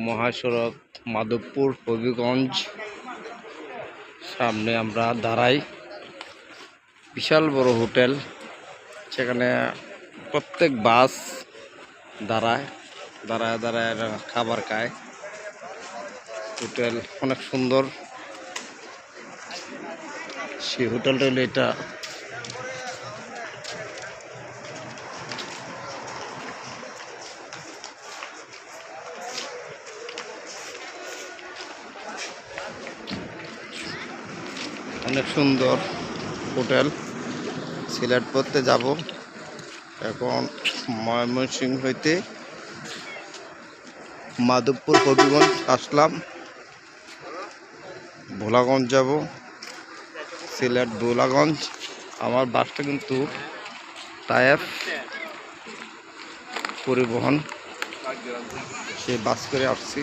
মহাসড়ক মাধবপুর হবিগঞ্জ সামনে আমরা দাঁড়াই। বিশাল বড় হোটেল, সেখানে প্রত্যেক বাস দাঁড়ায় দাঁড়ায় দাঁড়ায় খাবার খায়। হোটেল অনেক সুন্দর। সেই হোটেলটা হলো এটা। অনেক সুন্দর হোটেল। সিলেট পড়তে যাব, এখন ময়মনসিংহ হইতে মাধবপুর হবিগঞ্জ আসলাম। ভোলাগঞ্জ যাব, সিলেট ভোলাগঞ্জ। আমার বাসটা কিন্তু টাইপ পরিবহন, সে বাস করে আসছি।